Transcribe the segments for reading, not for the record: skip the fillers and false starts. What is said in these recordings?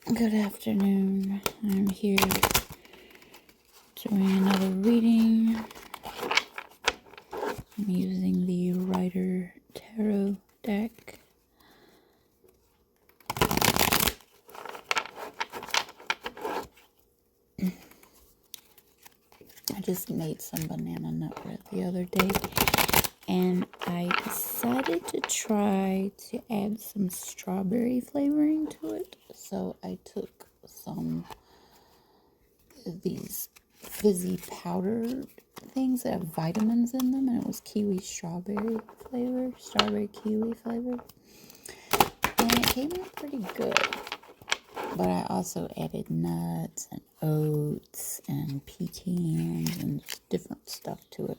Good afternoon. I'm here doing another reading. I'm using the Rider Tarot deck. I just made some banana nut bread the other day, and I decided to try to add some strawberry flavoring to it. So I took some of these fizzy powder things that have vitamins in them, and it was kiwi strawberry kiwi flavor, and it came out pretty good. But I also added nuts and oats and pecans and different stuff to it.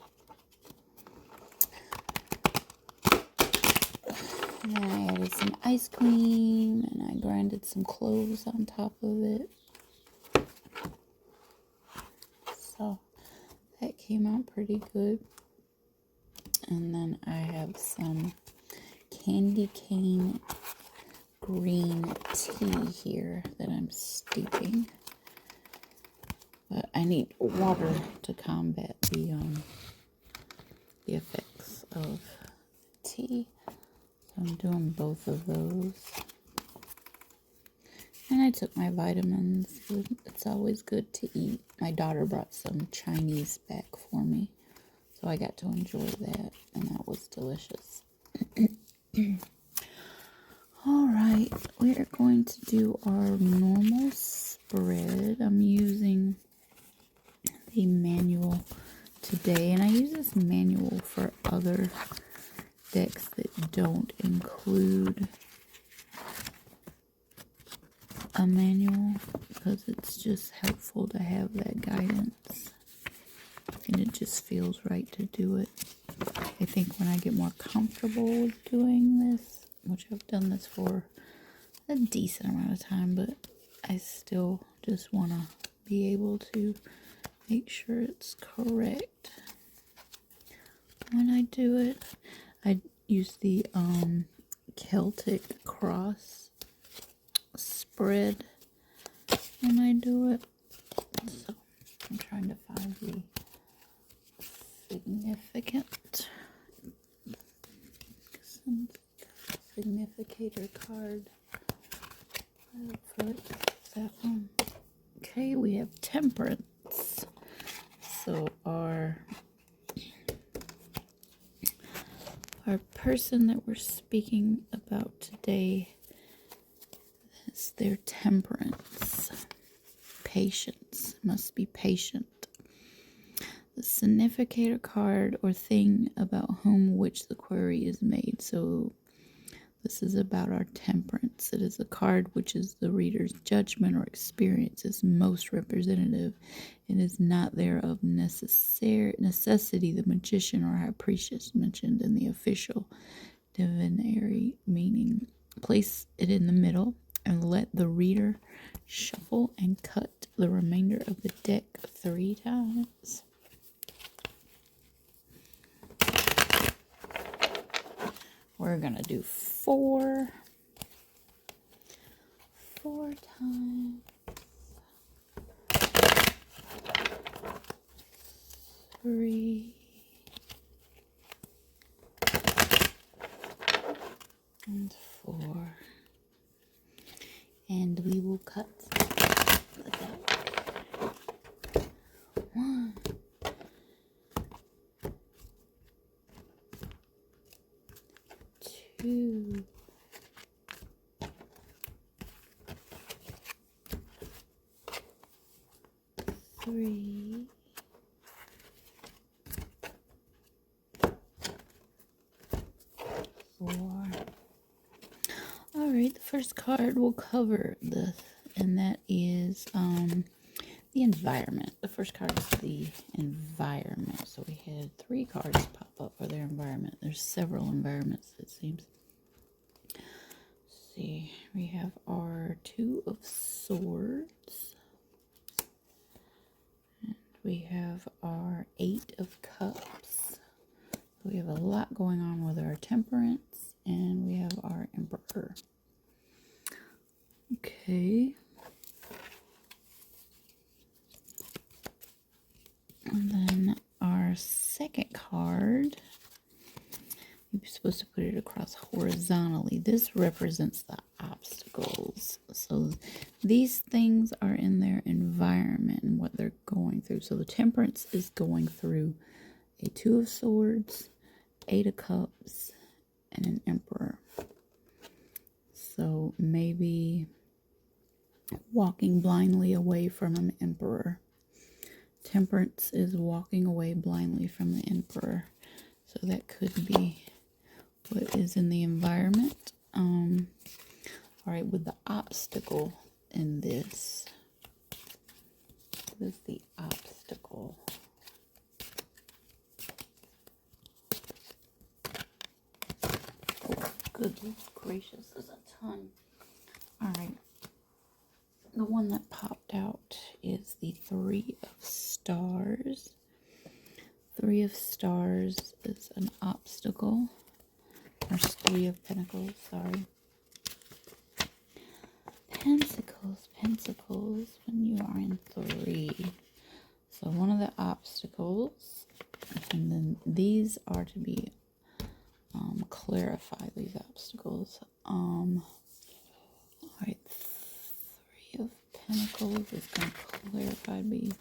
And then I added some ice cream, and I grinded some cloves on top of it. So that came out pretty good. And then I have some candy cane green tea here that I'm steeping. But I need water to combat the effects of tea. So I'm doing both of those. And I took my vitamins. It's always good to eat. My daughter brought some Chinese back for me, so I got to enjoy that, and that was delicious. Alright, we are going to do our normal spread. I'm using the manual today, and I use this manual for other decks that don't include a manual, because it's just helpful to have that guidance, and it just feels right to do it. I think when I get more comfortable with doing this, which I've done this for a decent amount of time, but I still just want to be able to make sure it's correct when I do it. I use the Celtic cross spread when I do it. So I'm trying to find the significator card. That one. Okay, we have temperance. So our person that we're speaking about today is their temperance. Patience. Must be patient. The significator card or thing about whom which the query is made. So this is about our temperance. It is a card which is the reader's judgment or experience is most representative. It is not thereof necessity the magician or high priestess mentioned in the official divinary meaning. Place it in the middle and let the reader shuffle and cut the remainder of the deck 3 times. We're going to do 4 times. 3 and 4. And we will cut the deck. 1, 2, 3, 4. Alright, the first card will cover this, and that is the environment. The first card is the environment. So we had 3 cards pop up for their environment. There's several environments, it seems. Let's see, we have our 2 of Swords. And we have our 8 of Cups. So we have a lot going on with our temperance, and we have our Emperor. Okay, And then our second card, you're supposed to put it across horizontally. This represents the obstacles. So these things are in their environment and what they're going through. So the Temperance is going through a Two of Swords, Eight of Cups, and an Emperor. So maybe walking blindly away from an Emperor. Temperance is walking away blindly from the Emperor. So that could be what is in the environment. All right, with the obstacle in this. What is the obstacle? Oh, good gracious, there's a ton. All right. The one that popped out is the Three of Stars. Three of Stars is an obstacle. Or Three of Pentacles, sorry. Pentacles, when you are in three. So one of the obstacles, and then these are to be clarified, these obstacles. All right, Three of Pentacles is going to clarify me.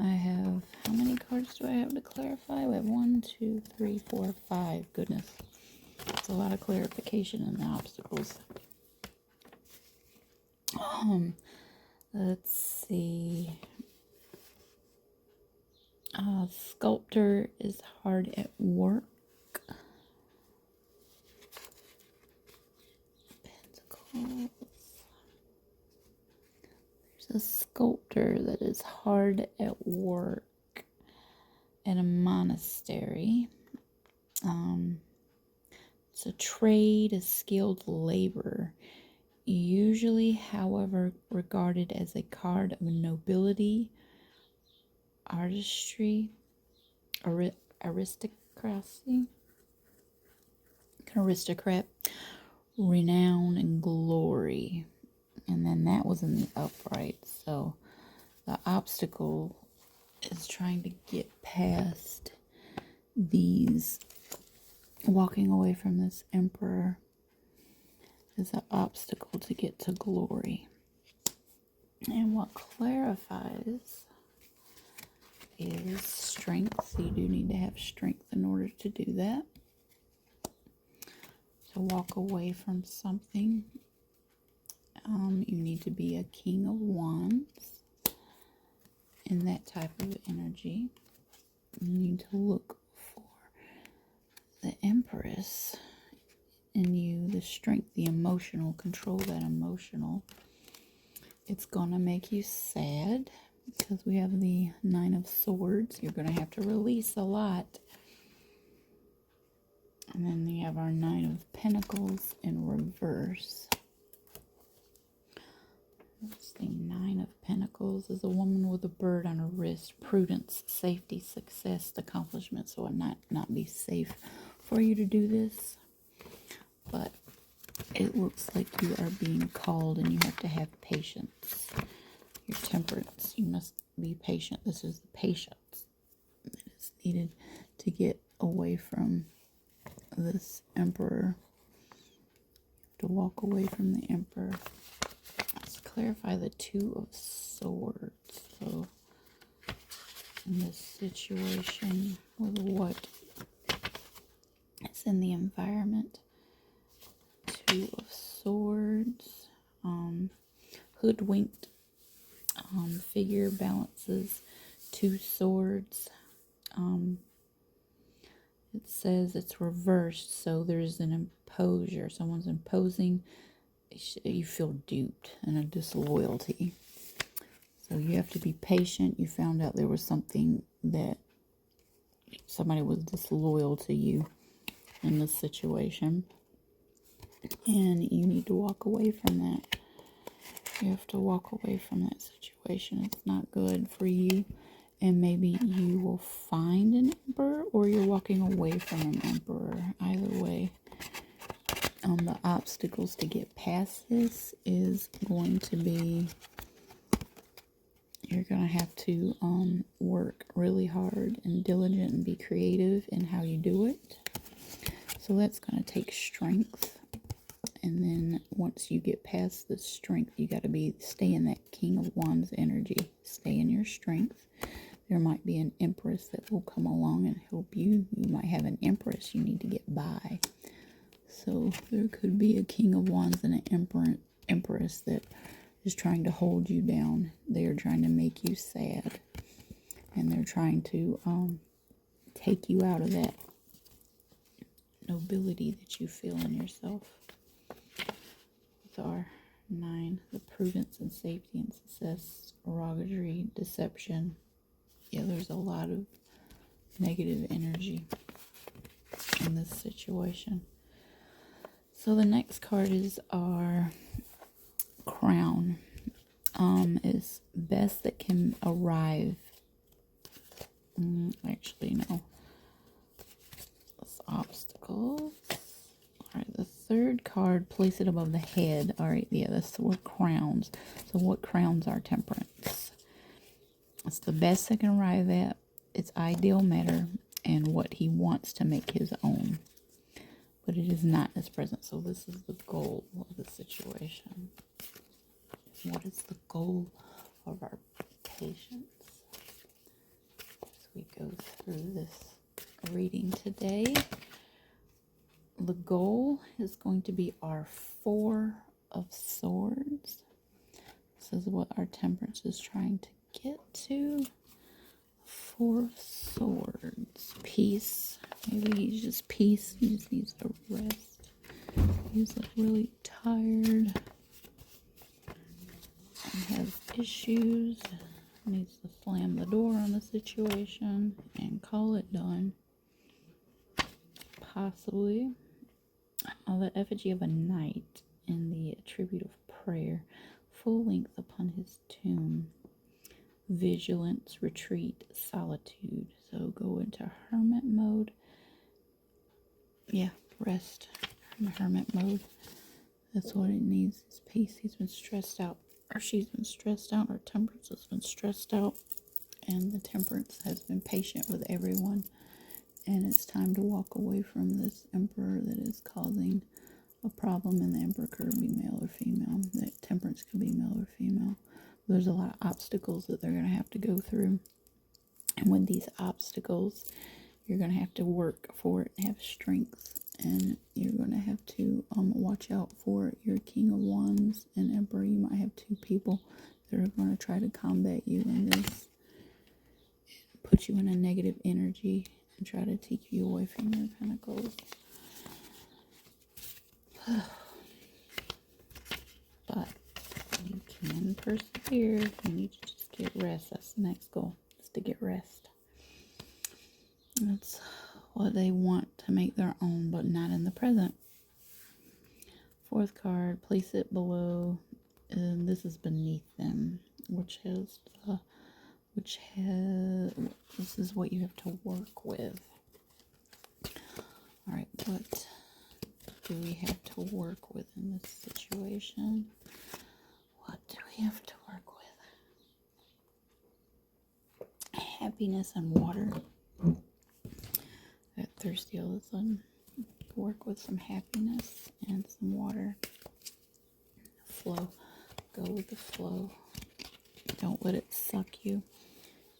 I have, how many cards do I have to clarify? We have 1, 2, 3, 4, 5. Goodness. It's a lot of clarification in the obstacles. Let's see. Sculptor is hard at work. Pentacles. There's a sculptor that is hard at work at a monastery. It's a trade, a skilled labor. Usually, however, regarded as a card of nobility, artistry, aristocrat, renown, and glory. And then that was in the upright. So the obstacle is trying to get past these. Walking away from this Emperor is an obstacle to get to glory. And what clarifies is strength. So you do need to have strength in order to do that. To walk away from something, you need to be a King of Wands in that type of energy. You need to look for the Empress in you, the strength, the emotional, control that emotional. It's gonna make you sad because we have the Nine of Swords. You're gonna have to release a lot. And then we have our Nine of Pentacles in reverse. That's the Nine of Pentacles is a woman with a bird on her wrist. Prudence, safety, success, accomplishment. So it might not be safe for you to do this. But it looks like you are being called and you have to have patience. Your Temperance, you must be patient. This is the patience that is needed to get away from this Emperor. You have to walk away from the Emperor. Let's clarify the Two of Swords. So in this situation with what is in the environment, Two of Swords, hoodwinked figure balances two swords. It says it's reversed, so there's an imposure. Someone's imposing. You feel duped and a disloyalty. So you have to be patient. You found out there was something that somebody was disloyal to you in this situation. And you need to walk away from that. You have to walk away from that situation. It's not good for you. And maybe you will find an Emperor or you're walking away from an Emperor. Either way. The obstacles to get past this is going to be, you're going to have to work really hard and diligent and be creative in how you do it. So that's going to take strength. And then once you get past the strength, you got to stay in that King of Wands energy. Stay in your strength. There might be an Empress that will come along and help you. You might have an Empress you need to get by. So there could be a King of Wands and an Empress that is trying to hold you down. They are trying to make you sad. And they're trying to take you out of that nobility that you feel in yourself. With our 9, the prudence and safety and success, roguery, deception. Yeah, there's a lot of negative energy in this situation. So the next card is our crown. Is best that can arrive. Actually, no. It's obstacles. Alright, the third card, place it above the head. Alright, yeah, that's what crowns. So what crowns our temperance? It's the best that can arrive at its ideal matter and what he wants to make his own. But it is not his present. So this is the goal of the situation. What is the goal of our patience? As we go through this reading today, the goal is going to be our 4 of Swords. This is what our temperance is trying to get to. 4 of Swords. Peace. Maybe he's just peace. He just needs to rest. He's like really tired and has issues. Needs to slam the door on the situation and call it done. Possibly. The effigy of a knight in the tribute of prayer, full length upon his tomb. Vigilance, retreat, solitude. So go into hermit mode. Yeah, rest in hermit mode. That's what it needs, is peace. He's been stressed out, or she's been stressed out, or temperance has been stressed out, and the temperance has been patient with everyone. And it's time to walk away from this emperor that is causing a problem, and the emperor could be male or female. The temperance could be male or female. There's a lot of obstacles that they're going to have to go through. And with these obstacles, you're going to have to work for it and have strength. And you're going to have to watch out for your King of Wands and Emperor. You might have 2 people that are going to try to combat you in this, put you in a negative energy, and try to take you away from your pentacles. But you can persevere. You need to just get rest. That's the next goal, is to get rest. That's what they want to make their own, but not in the present. 4th card, place it below, and this is beneath them, which has this is what you have to work with. All right, what do we have to work with in this situation? What do we have to work with? Happiness and water. Got thirsty all of a sudden. Work with some happiness and some water. Flow. Go with the flow. Don't let it suck you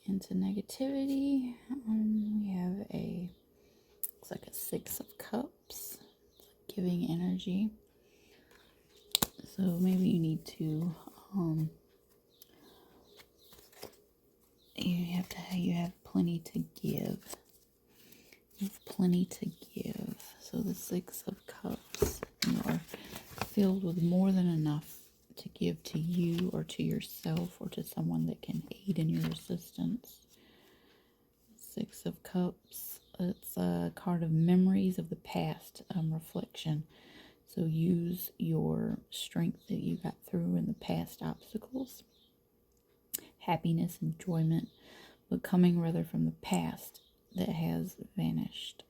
into negativity. We have looks like a 6 of Cups. It's like giving energy. So maybe you need to, you have plenty to give. You have plenty to give. So the 6 of Cups, you are filled with more than enough to give to you or to yourself or to someone that can aid in your assistance. 6 of Cups, it's a card of memories of the past, reflection. So use your strength that you got through in the past obstacles. Happiness, enjoyment, but coming rather from the past that has vanished.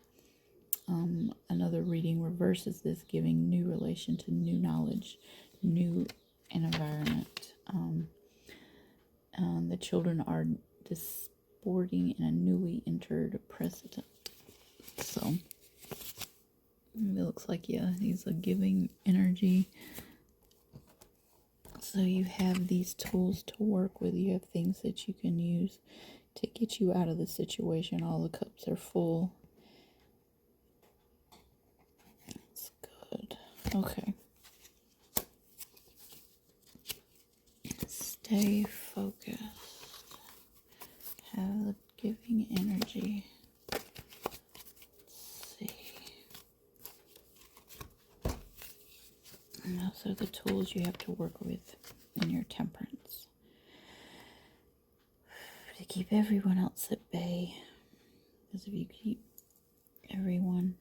Another reading reverses this, giving new relation to new knowledge, new environment. The children are boarding in a newly entered president. So it looks like, yeah, he's a giving energy. So you have these tools to work with. You have things that you can use to get you out of the situation. All the cups are full. That's good. Okay. Stay focused. Have the giving energy. Let's see. And those are the tools you have to work with in your temperance to keep everyone else at bay. Because if you keep everyone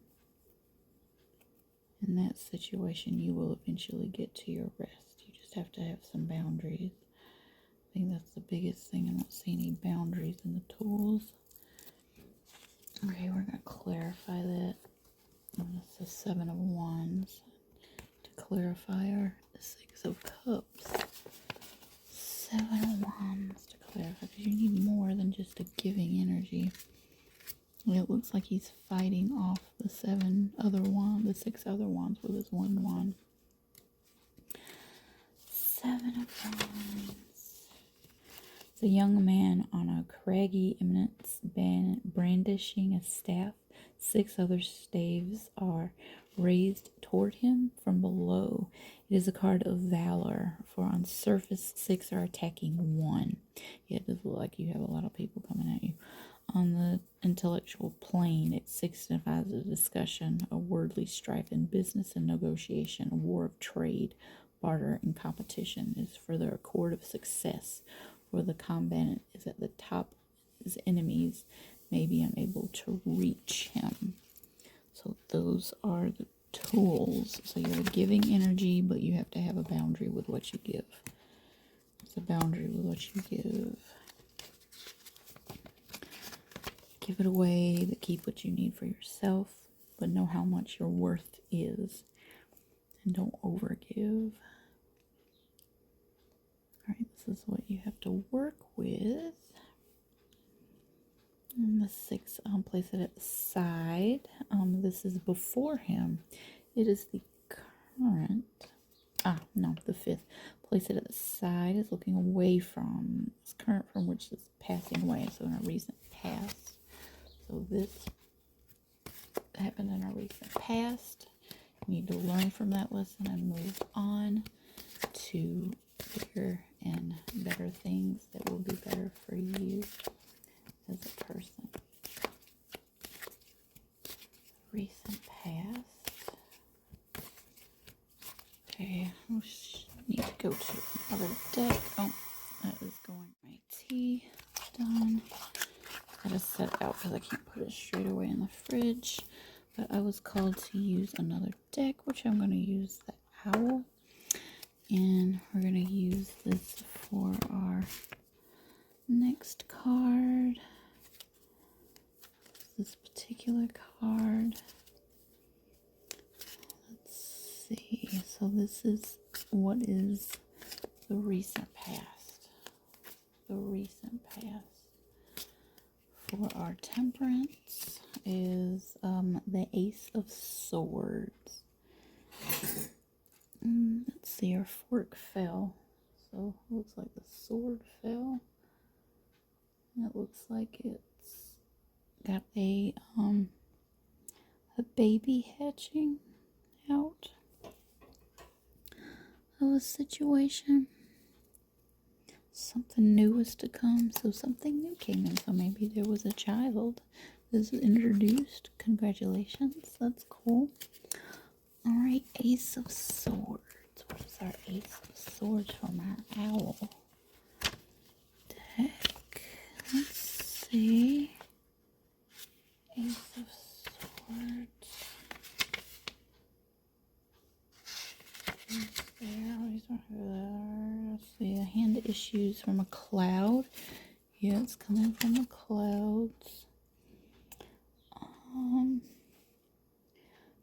in that situation, you will eventually get to your rest. You just have to have some boundaries. I think that's the biggest thing. I don't see any boundaries in the tools. Okay, we're going to clarify that. And it's the Seven of Wands. To clarify our Six of Cups. Seven of Wands to clarify, because you need more than just a giving energy. It looks like he's fighting off the the 6 other wands with his one wand. Seven of Wands. It's a young man on a craggy eminence brandishing a staff. 6 other staves are raised toward him from below. It is a card of valor, for on surface 6 are attacking 1. Yeah, it does look like you have a lot of people coming at you. On the intellectual plane, it signifies a discussion, a wordly strife in business and negotiation, a war of trade, barter, and competition. It is for the accord of success, where the combatant is at the top, his enemies may be unable to reach him. So those are the tools. So you have a giving energy, but you have to have a boundary with what you give. It's a boundary with what you give. Give it away, but keep what you need for yourself, but know how much your worth is, and don't overgive. Alright, this is what you have to work with. And the 6, place it at the side. This is before him. It is the current. The 5th. Place it at the side is looking away from. It's current from which is passing away. So in a recent past. So this happened in a recent past. You need to learn from that lesson and move on to bigger and better things that will be better for you as a person. Recent past. Okay, I need to go to another deck. Oh, that is going. My tea done. I just set it out because I can't put it straight away in the fridge. But I was called to use another deck, which I'm going to use the Owl. And we're going to use this for our next card. This particular card. Let's see. So this is what is the recent past. The recent past. For our temperance is the Ace of Swords. Let's see, our fork fell. So it looks like the sword fell. And it looks like it's got a baby hatching out of a situation. Something new was to come, so something new came in. So maybe there was a child that was introduced. Congratulations, that's cool. Alright, Ace of Swords. What is our Ace of Swords from our Owl deck? Let's see. Ace of Swords. Let's see, a hand issues from a cloud. Yeah, it's coming from the clouds.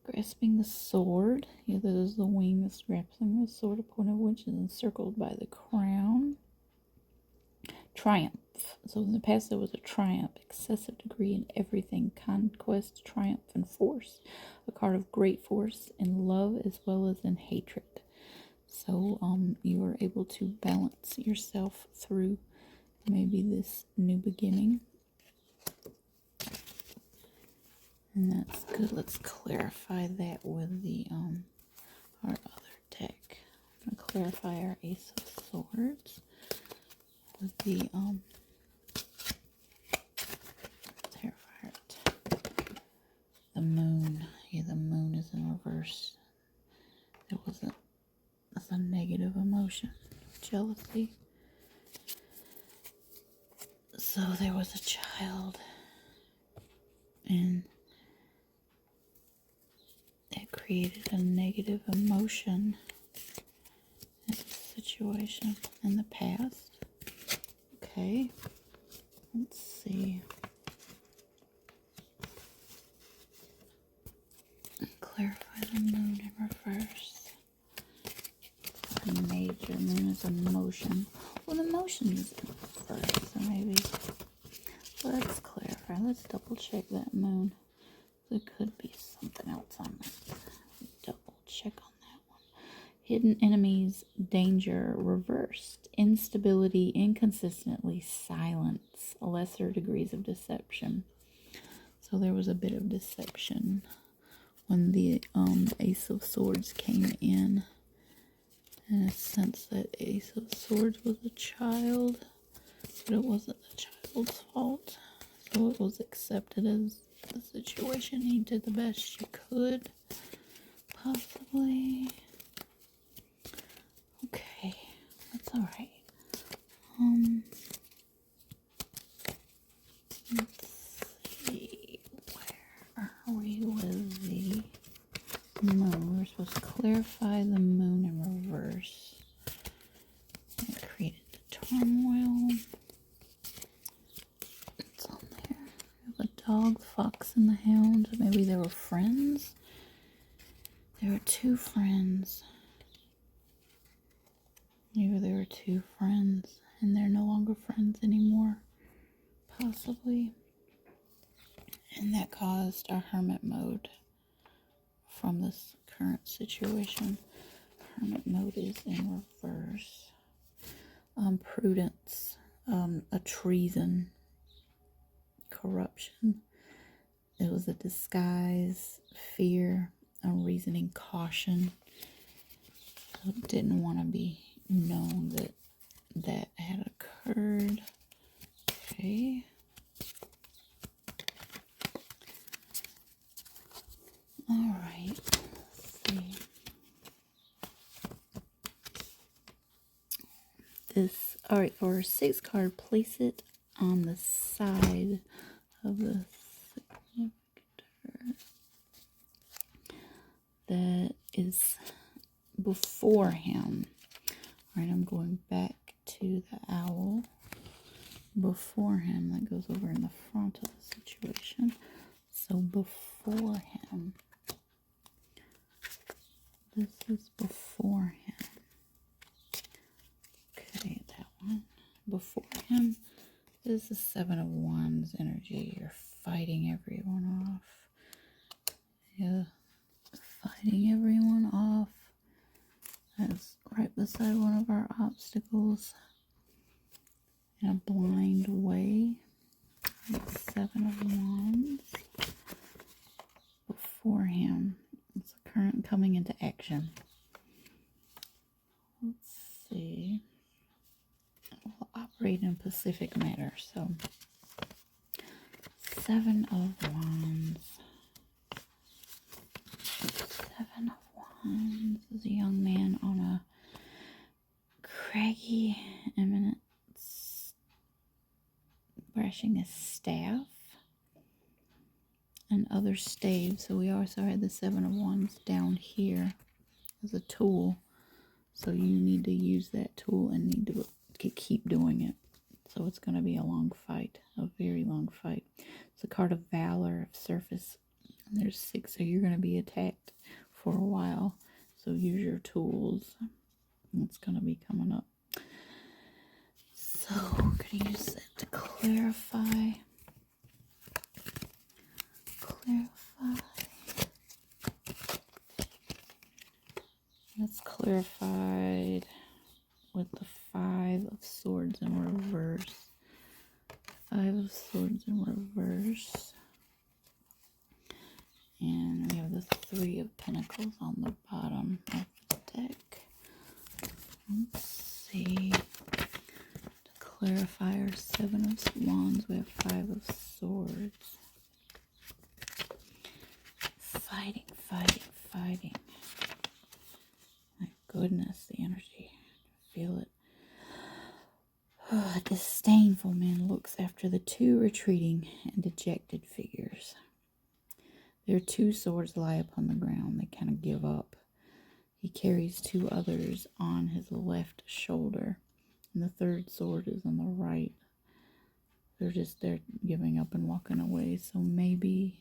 Grasping the sword. Yeah, that is the wing that's grasping the sword, a point of which is encircled by the crown. Triumph. So in the past there was a triumph, excessive degree in everything, conquest, triumph, and force. A card of great force in love as well as in hatred. So you are able to balance yourself through maybe this new beginning. And that's good. Let's clarify that with the our other deck. I'm gonna clarify our Ace of Swords with the clarify it. The moon. Yeah, the moon is in reverse. That's a negative emotion. Jealousy. So there was a child, and it created a negative emotion in this situation in the past. Okay, let's see. Clarify the moon in reverse. A major moon is emotion. Well, the emotion is in reverse, so maybe let's clarify. Let's double check that moon. There could be something else on that. Double check on that one. Hidden enemies, danger, reversed, instability, inconsistently, silence, lesser degrees of deception. So there was a bit of deception when the Ace of Swords came in a sense that Ace of Swords was a child, but it wasn't the child's fault. So it was accepted as the situation. You did the best you could, possibly. Okay, that's alright. Let's see, where are we with the moon? We're supposed to clarify the moon in reverse. It created the turmoil. It's on there. We have a dog, fox, and the hound. Maybe they were friends. There were two friends. Maybe there were two friends, and they're no longer friends anymore. Possibly. And that caused a hermit mode from this current situation. Hermit mode is in reverse. Prudence, a treason, corruption. It was a disguise, fear, unreasoning caution. So it didn't want to be known that that had occurred. Okay. All right. Let's see. This, all right, for a 6 card, place it on the side of the significator that is before him. All right, I'm going back to the owl before him. That goes over in the front of the situation. So before him. This is before him. Okay, that one. Before him is the 7 of Wands energy. You're fighting everyone off. Yeah, fighting everyone off. That's right beside one of our obstacles. In a blind way. 7 of Wands. Before him. It's a current coming into action. Let's see. We'll operate in Pacific matter. So, 7 of Wands. 7 of Wands is a young man on a craggy eminence, brushing his staff and other staves. So we also had the 7 of Wands down here as a tool. So you need to use that tool and need to keep doing it. So it's going to be a long fight, a very long fight. It's a card of valor, of surface. And there's 6, so you're going to be attacked for a while. So use your tools. It's going to be coming up. So So we're going to use that to clarify. That's clarified with the Five of Swords in reverse. Five of Swords in reverse. And we have the Three of Pentacles on the bottom of the deck. Let's see. To clarify our Seven of Wands, we have Five of Swords. Fighting. My goodness, the energy. Feel it. A disdainful man looks after the two retreating and dejected figures. Their two swords lie upon the ground. They kind of give up. He carries two others on his left shoulder, and the third sword is on the right. They're giving up and walking away. So maybe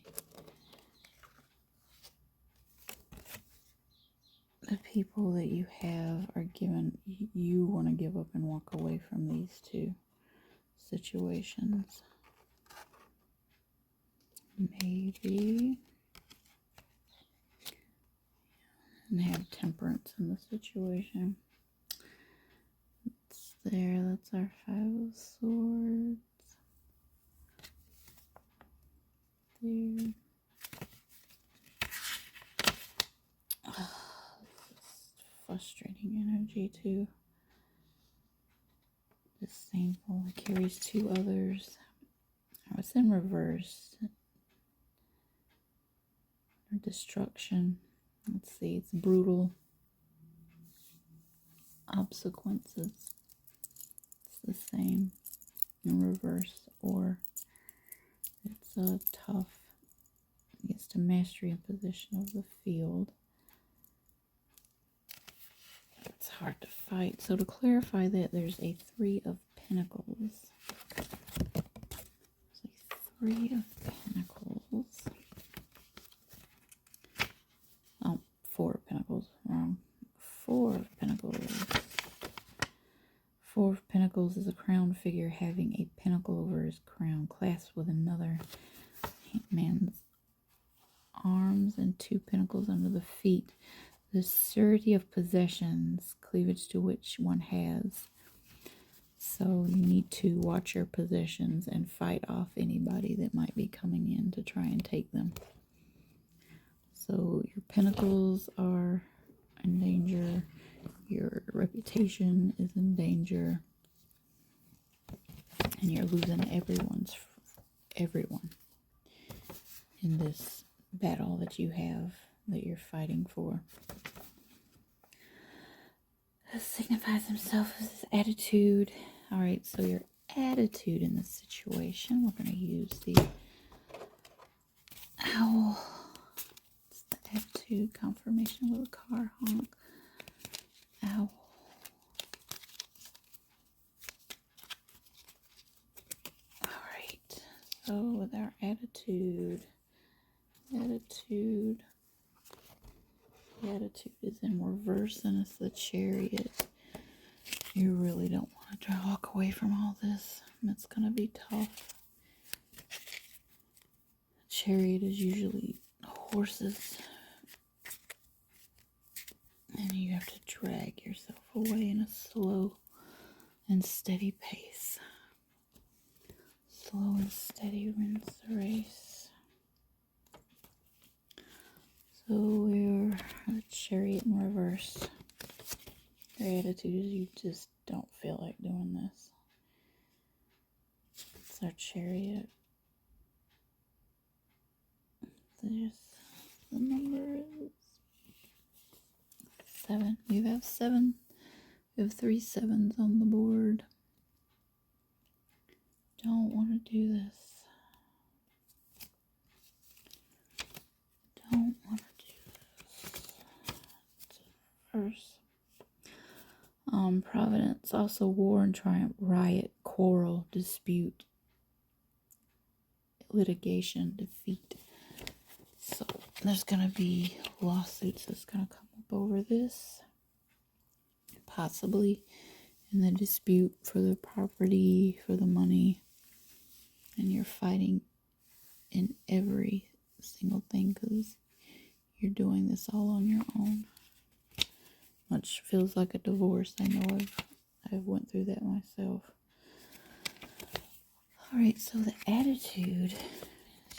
the people that you have are given, you want to give up and walk away from these two situations. Maybe. And they have temperance in the situation. It's there. That's our Five of Swords. There. This is frustrating energy too. Disdainful. It carries two others. Oh, it's in reverse. Or destruction. Let's see. It's brutal. Obsequences. It's the same in reverse. Or it's a tough. Gets to mastery and position of the field. It's hard to fight. So to clarify that, there's a Three of Pentacles. There's a Three of Pentacles. Oh, Four of Pentacles. Wrong. Four of Pentacles. Four of Pentacles is a crowned figure having a pentacle over his crown, clasped with another man's arms and two pentacles under the feet. The surety of possessions, cleavage to which one has. So you need to watch your possessions and fight off anybody that might be coming in to try and take them. So your pentacles are in danger. Your reputation is in danger. And you're losing everyone in this battle that you have, that you're fighting for. This signifies himself as his attitude. Alright, so your attitude in this situation, we're going to use the owl. It's the attitude confirmation with a car honk. Owl. Alright, so with our attitude, the attitude is in reverse, and it's the Chariot. You really don't want to walk away from all this. It's going to be tough. Chariot is usually horses, and you have to drag yourself away in a slow and steady pace. Slow and steady wins the race. So we're a Chariot in reverse. Their attitude is you just don't feel like doing this. It's our Chariot. There's the number is 7. We have 7. We have 3 7s on the board. Don't want to do this. Don't want to do this. It's reverse. Providence, also war and triumph, riot, quarrel, dispute, litigation, defeat. So there's going to be lawsuits that's going to come up over this. Possibly in the dispute for the property, for the money, and you're fighting in every single thing because you're doing this all on your own. Which feels like a divorce. I know I've went through that myself. Alright, so the attitude,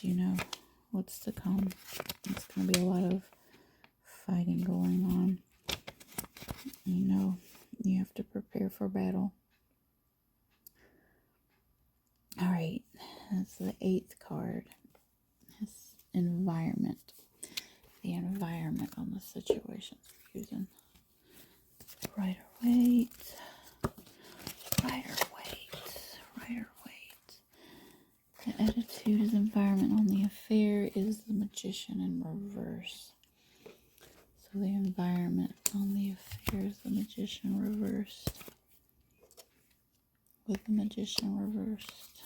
you know, what's to come. It's going to be a lot of fighting going on. You know, you have to prepare for battle. Alright, that's the 8th card. It's environment. The environment on the situations we're using. Rider-Waite. The attitude is environment on the affair is the Magician in reverse. So the environment on the affair is the Magician reversed. With the Magician reversed.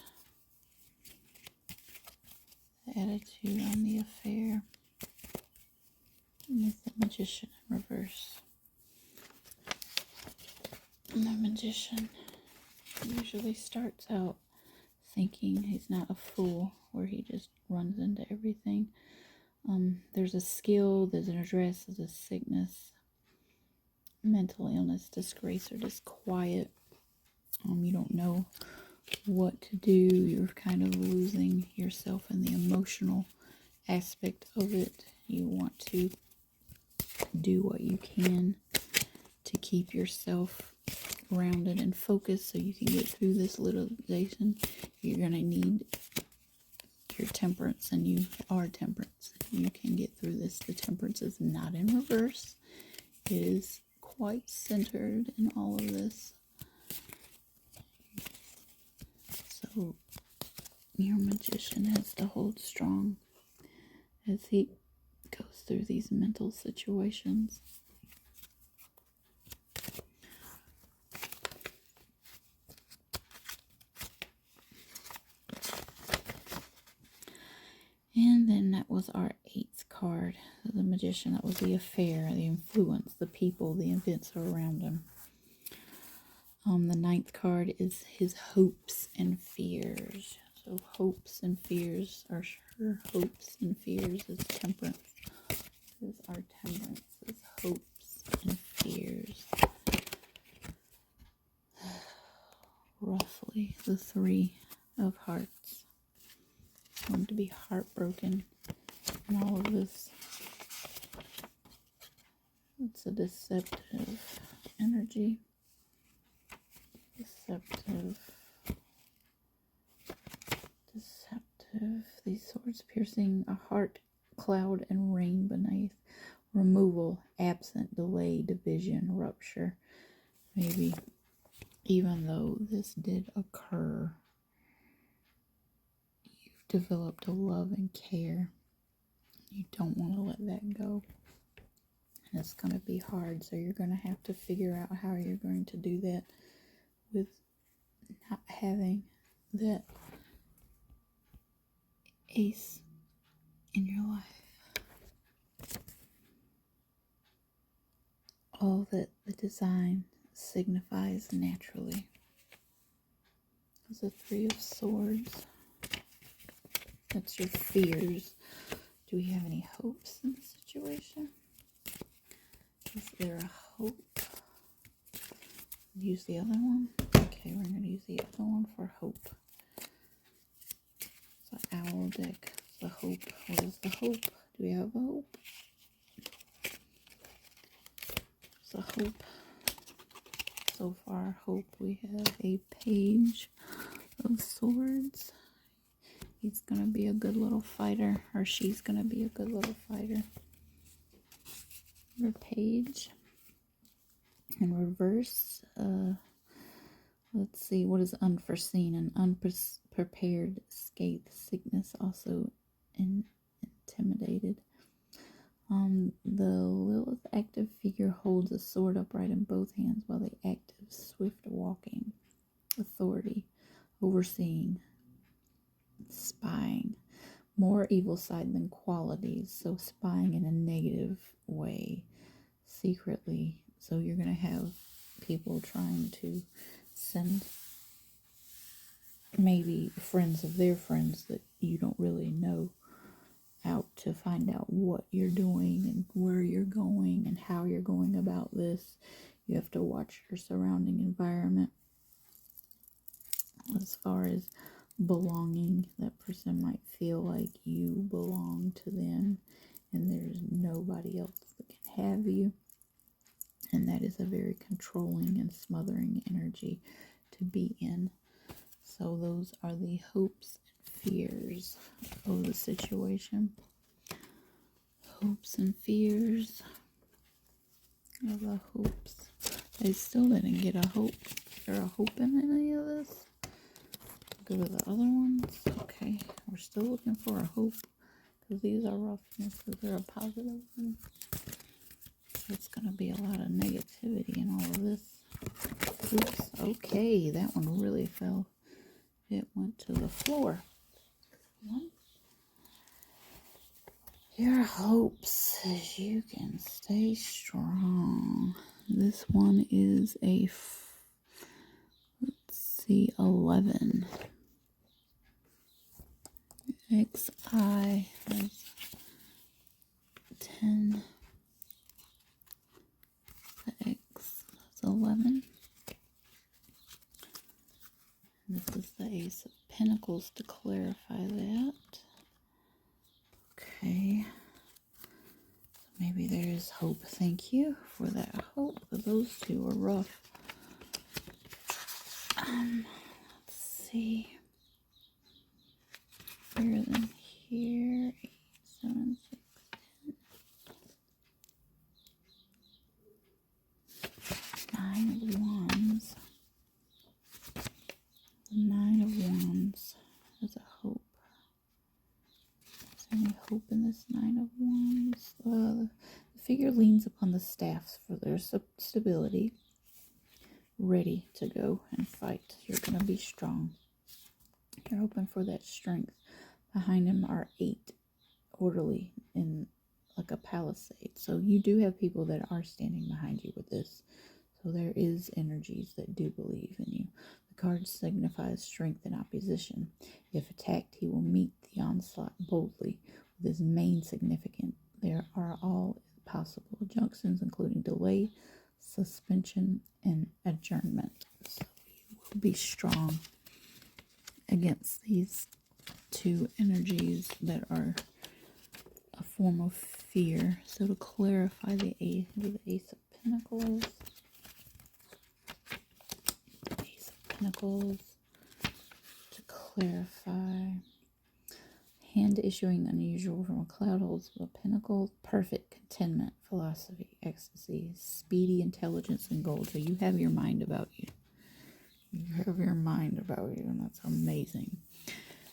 The attitude on the affair is the Magician in reverse. And the Magician usually starts out thinking he's not a fool, where he just runs into everything. There's a skill, there's an address, there's a sickness, mental illness, disgrace, or disquiet. You don't know what to do. You're kind of losing yourself in the emotional aspect of it. You want to do what you can to keep yourself grounded and focused so you can get through this litigation. You're going to need your temperance, and you are temperance. You can get through this. The temperance is not in reverse. It is quite centered in all of this. So your Magician has to hold strong as he goes through these mental situations. And then that was our 8th card, the Magician. That was the affair, the influence, the people, the events around him. The 9th card is his hopes and fears. So hopes and fears are her hopes and fears is temperance. This is our temperance, is hopes and fears. Roughly the 3 of Hearts. Going to be heartbroken in all of this. It's a deceptive energy. Deceptive. These swords piercing a heart, cloud, and rain beneath. Removal, absent, delay, division, rupture. Maybe even though this did occur, you've developed a love and care. You don't want to let that go. And it's going to be hard, so you're going to have to figure out how you're going to do that with not having that ace in your life. All that the design signifies naturally. There's a 3 of Swords. That's your fears. Do we have any hopes in the situation? Is there a hope? Use the other one? Okay, we're going to use the other one for hope. It's an owl deck. The hope. What is the hope? Do we have a hope? It's a hope. So far, hope, we have a Page of Swords. He's going to be a good little fighter, or she's going to be a good little fighter. Your Page. In reverse, let's see, what is unforeseen? An unprepared scathe, sickness, also intimidated. The Lilith active figure holds a sword upright in both hands, while the active swift walking, authority, overseeing, spying, more evil side than qualities, so spying in a negative way, secretly. So you're going to have people trying to send maybe friends of their friends that you don't really know out to find out what you're doing and where you're going and how you're going about this. You have to watch your surrounding environment as far as belonging. That person might feel like you belong to them and there's nobody else that can have you. And that is a very controlling and smothering energy to be in. So those are the hopes and fears of the situation. Hopes and fears of the hopes. I still didn't get a hope. Is there a hope in any of this? Go to the other ones. Okay, we're still looking for a hope because these are roughness. Is there a positive one? So it's going to be a lot of negativity in all of this. Oops. Okay, that one really fell. It went to the floor. Your hopes is you can stay strong. This one is a, let's see, 11. XI has 10. The X is 11. This is the Ace of Pentacles to clarify that. Okay. So maybe there is hope. Thank you for that hope. But those two are rough. Let's see. Here then here. 8, 7, 6, 10. 9 of Wands. 9 of Wands. There's a hope. Is there any hope in this 9 of Wands? The figure leans upon the staffs for their stability. Ready to go and fight. You're going to be strong. You're hoping for that strength. Behind him are 8 orderly in like a palisade. So you do have people that are standing behind you with this. So there is energies that do believe in you. The card signifies strength in opposition. If attacked, he will meet the onslaught boldly. With his main significant, there are all possible junctions, including delay, suspension, and adjournment. So you will be strong against these two energies that are a form of fear. So to clarify the Ace of Pentacles. Ace of Pentacles. To clarify. Hand issuing unusual from a cloud holds a pentacle. Perfect contentment, philosophy, ecstasy, speedy intelligence, and gold. So you have your mind about you. You have your mind about you, and that's amazing.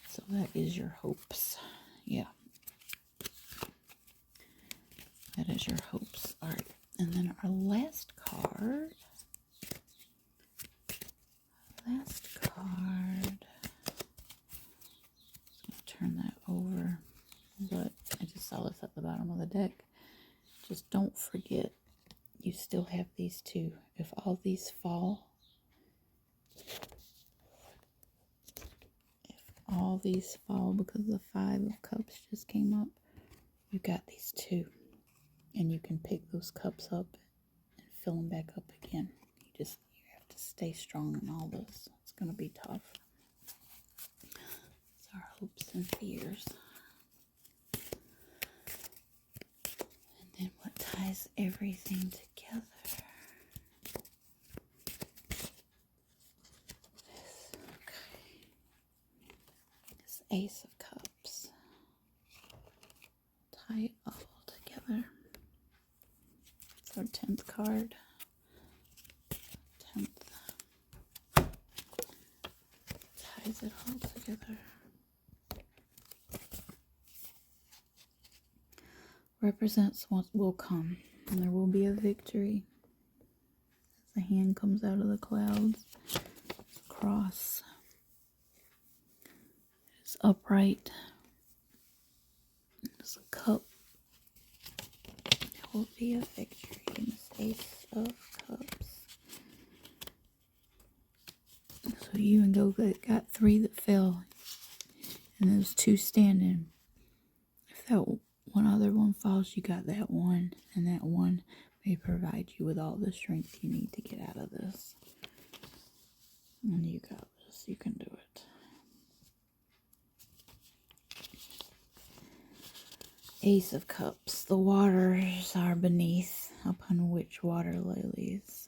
So that is your hopes. Yeah. That is your hopes. All right. And then our last card. Last card. Turn that over, but I just saw this at the bottom of the deck. Just don't forget, you still have these two. If all these fall, because the 5 of Cups just came up, you got these two, and you can pick those cups up and fill them back up again. You have to stay strong in all this. It's going to be tough. Our hopes and fears. And then what ties everything together? This Ace of Cups. Tie it all together. It's our 10th card. 10th. Ties it all together. Represents what will come, and there will be a victory. As the hand comes out of the clouds, it's a cross. It's upright. It's a cup. There will be a victory in this Ace of Cups. you and Go got 3 that fell, and those 2 standing. If that one other one falls, you got that one, and that one may provide you with all the strength you need to get out of this. And you got this. You can do it. Ace of Cups. The waters are beneath, upon which water lilies.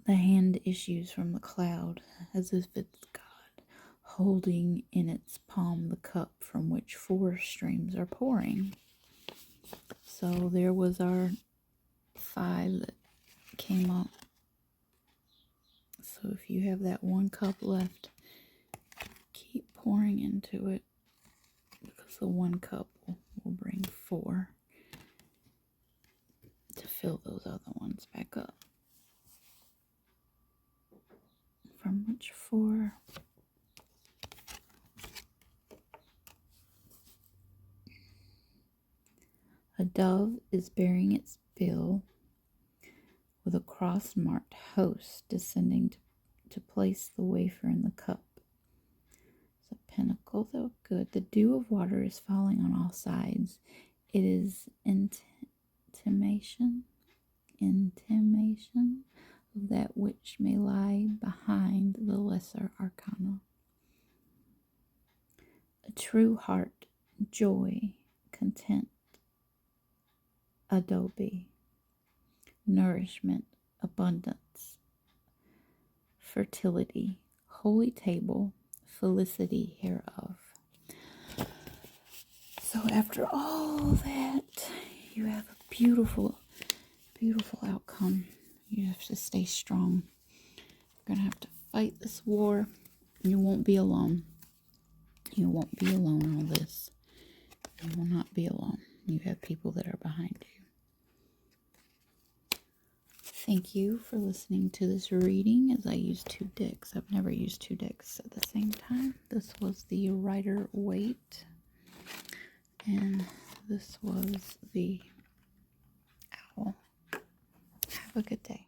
The hand issues from the cloud, as if it's God, holding in its palm the cup from which 4 streams are pouring. So there was our 5 that came up. So if you have that 1 cup left, keep pouring into it, because the 1 cup will bring 4 to fill those other ones back up. From which 4 a dove is bearing its bill with a cross-marked host descending to place the wafer in the cup. It's a pentacle, though good. The dew of water is falling on all sides. It is intimation of that which may lie behind the lesser arcana. A true heart, joy, content, adobe, nourishment, abundance, fertility, holy table, felicity hereof. So after all that, you have a beautiful, beautiful outcome. You have to stay strong. You're going to have to fight this war. You won't be alone. You won't be alone on this. You will not be alone. You have people that are behind you. Thank you for listening to this reading as I used 2 decks. I've never used 2 decks at the same time. This was the Rider-Waite, and this was the Owl. Have a good day.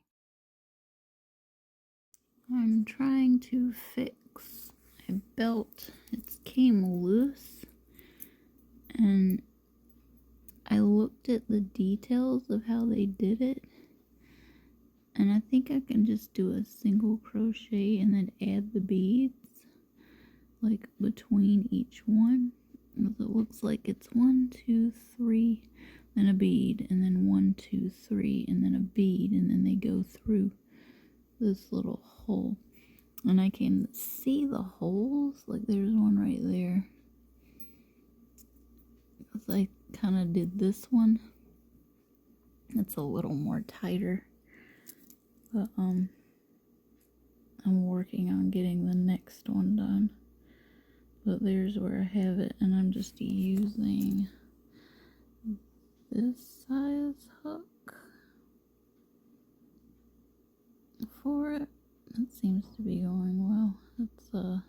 I'm trying to fix a belt. It came loose, and I looked at the details of how they did it, and I think I can just do a single crochet and then add the beads, like between each one. It looks like it's 1, 2, 3, then a bead, and then 1, 2, 3, and then a bead, and then they go through this little hole. And I can see the holes, like there's one right there. Because I kind of did this one. It's a little more tighter. But I'm working on getting the next one done. But there's where I have it, and I'm just using this size hook for it. It seems to be going well. It's a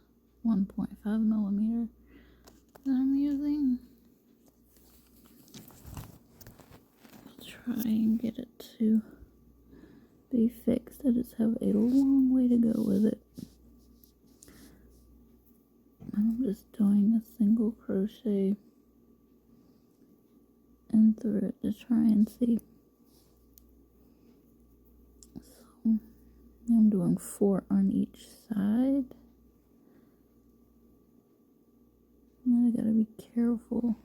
1.5 millimeter that I'm using. I'll try and get it to be fixed. I just have a long way to go with it. I'm just doing a single crochet in through it to try and see. So I'm doing 4 on each side. And I gotta be careful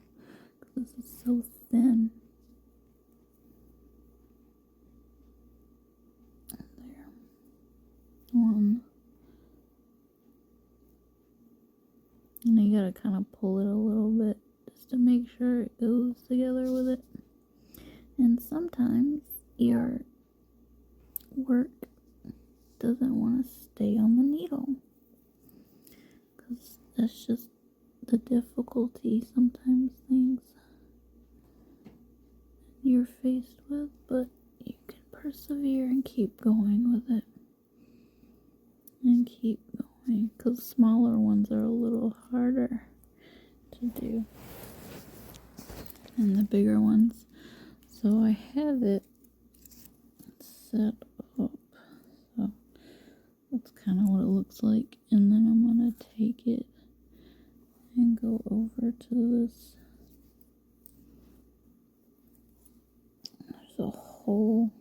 because this is so thin. There. 1. And you gotta kind of pull it a little bit just to make sure it goes together with it. And sometimes your work doesn't want to stay on the needle, because that's just the difficulty sometimes things you're faced with, but you can persevere and keep going with it and keep going, because smaller ones are a little harder to do than the bigger ones. So I have it set up, so that's kind of what it looks like. And then I'm going to take it and go over to this. There's a hole.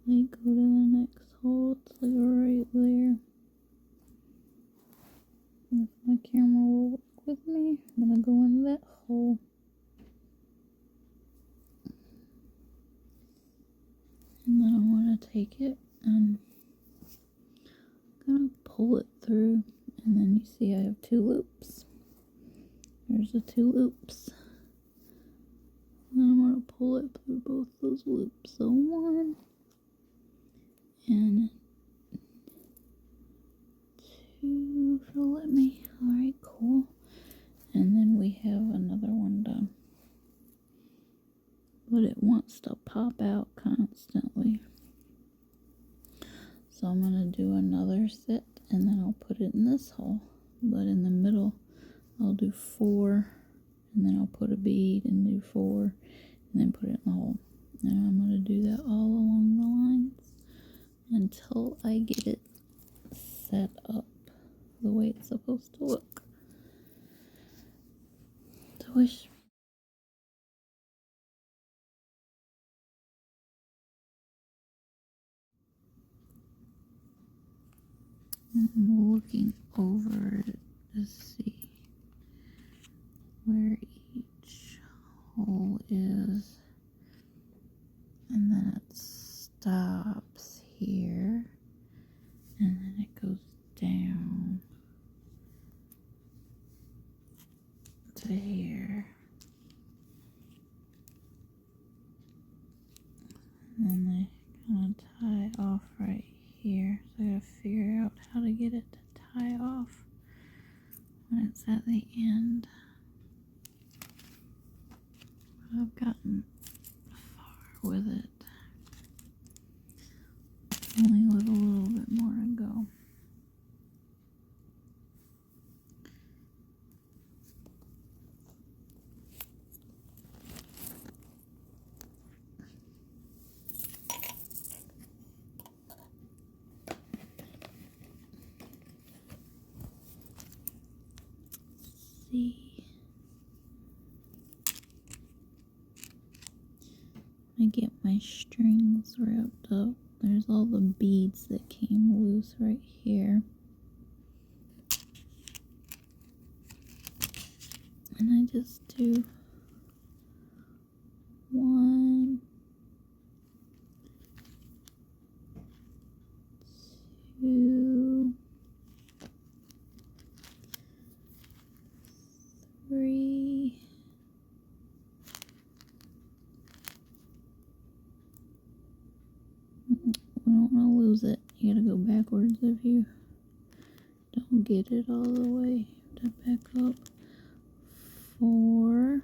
I go to the next hole. It's like right there. If my camera will work with me, I'm going to go in that hole. And then I'm going to take it and I'm going to pull it through. And then you see I have 2 loops. There's the 2 loops. And then I'm going to pull it through both those loops. So 1 and 2. If it'll let me. Alright, cool. And then we have another one done. But it wants to pop out constantly. So I'm going to do another set and then I'll put it in this hole. But in the middle, I'll do 4 and then I'll put a bead and do 4 and then put it in the hole. And I'm going to do that all along the lines until I get it set up the way it's supposed to look. So wish. I'm looking over it to see where each hole is, and then it stops here, and then it goes down to here, and then they kind of tie off right here. So I gotta figure out how to get it to tie off when it's at the end. But I've gotten far with it. Only with a little bit more to go. See. I get my strings wrapped up. There's all the beads that came loose right here. And I just do 1, 2, 3, 'I don't want to lose it. You gotta go backwards if you don't get it all the way. To back up. 4. Alright,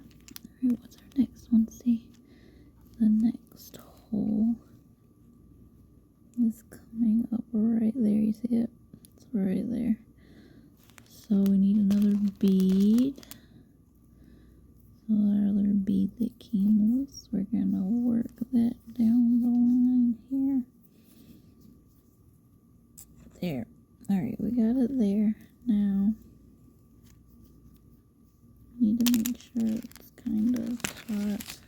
what's our next one? See, the next hole is coming up right there. You see it? It's right there. So we need another bead. So our other bead that came loose, we're gonna work that down the line here. There. Alright, we got it there. Now, need to make sure it's kind of taut.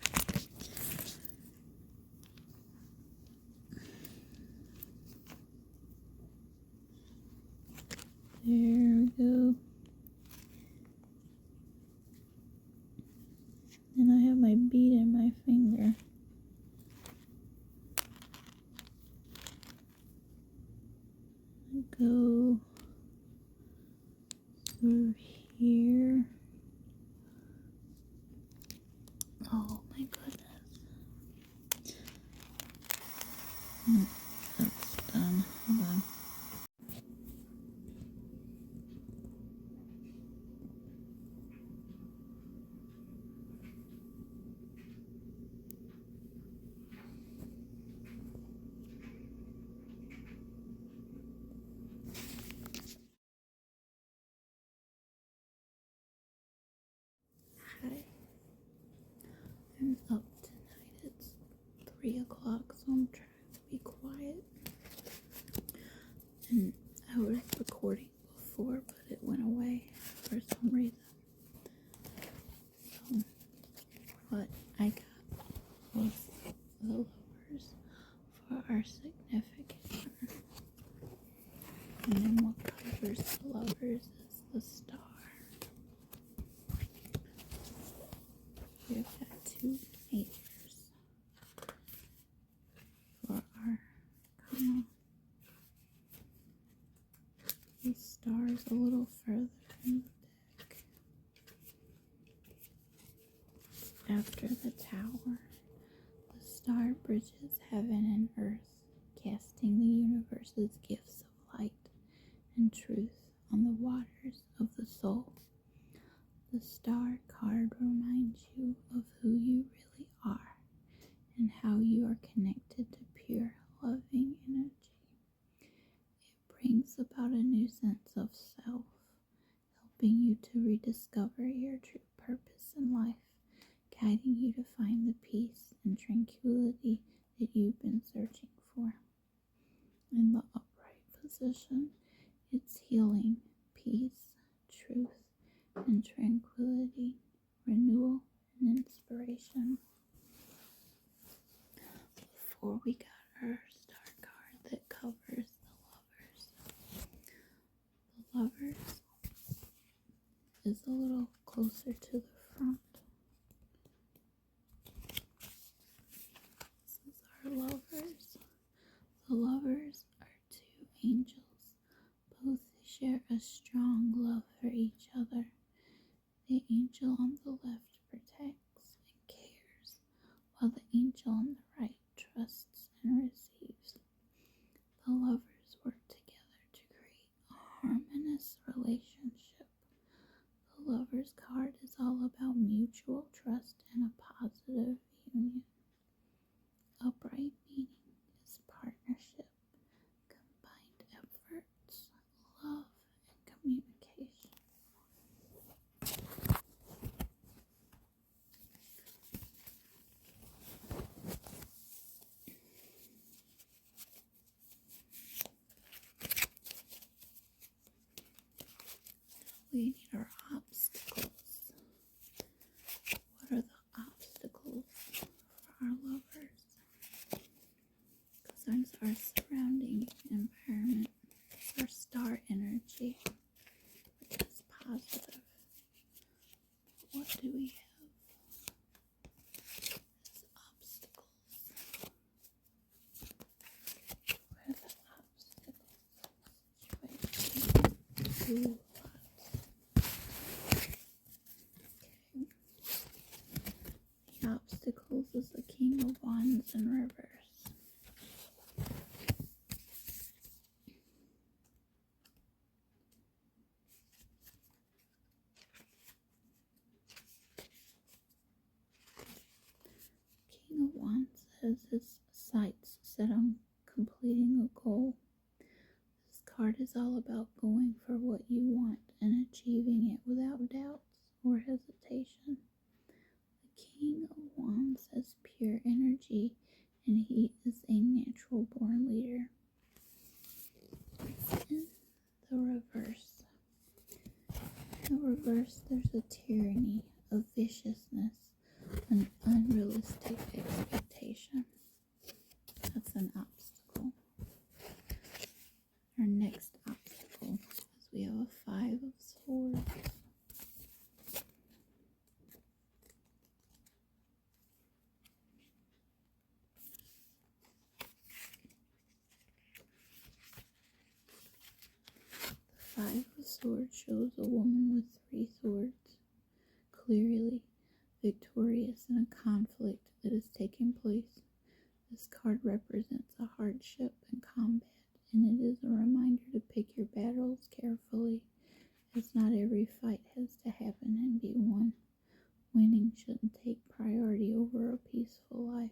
There we go. And I have my bead in my finger. Go through here. Oh my goodness. That's done. Hold on. Hi. I'm up tonight. It's 3 o'clock recording before, but it went away for some reason. So, what I got was the lovers for our significant other. And then what covers the lovers is the star. We've got 2 majors for our comma. The star is a little further in the deck. After the tower, the star bridges heaven and earth, casting the universe's gifts of light and truth on the waters of the soul. The star card reminds you of who you really are and how you are connected to pure, loving energy. It brings about a new sense of self, helping you to rediscover your true purpose in life, guiding you to find the peace and tranquility that you've been searching for. In the upright position, it's healing, peace, truth, and tranquility, renewal, and inspiration. Before we got our star card that covers the lovers is a little closer to the front. This is our lovers. The lovers are 2 angels. Both share a strong love for each other. The angel on the left protects and cares, while the angel on the right trusts and receives. The lovers work together to create a harmonious relationship. The lover's card is all about mutual trust and a positive union. Upright meaning is partnership, combined efforts, love, and communication. We need our obstacles. What are the obstacles for our lovers? Concerns our surrounding environment. It's our star energy, which is positive. What do we have as obstacles? What are the obstacles? Situation. The obstacles is the King of Wands in reverse. King of Wands has his sights set on completing a goal. This card is all about going for what you want and achieving it without doubts or hesitation. The King of Wands has pure energy and he is a natural born leader. In the reverse. In the reverse, there's a tyranny of viciousness, an unrealistic expectation. That's an obstacle. Our next obstacle is we have a 5 of Swords. The 5 of Swords shows a woman with 3 swords, clearly victorious in a conflict that is taking place. This card represents a hardship and combat, and it is a reminder to pick your battles carefully, as not every fight has to happen and be won. Winning shouldn't take priority over a peaceful life.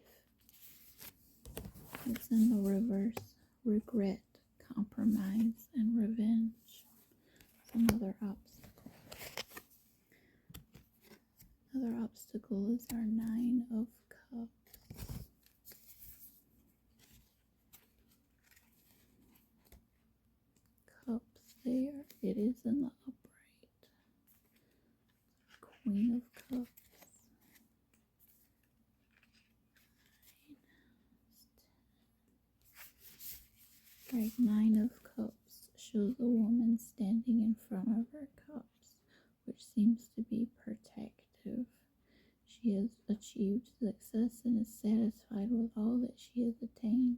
It's in the reverse. Regret, compromise, and revenge. It's another obstacle. Another obstacle is our 9 of Cups. Cups, they It is in the upright. Queen of Cups. Right, Nine of Cups shows a woman standing in front of her cups, which seems to be protective. She has achieved success and is satisfied with all that she has attained.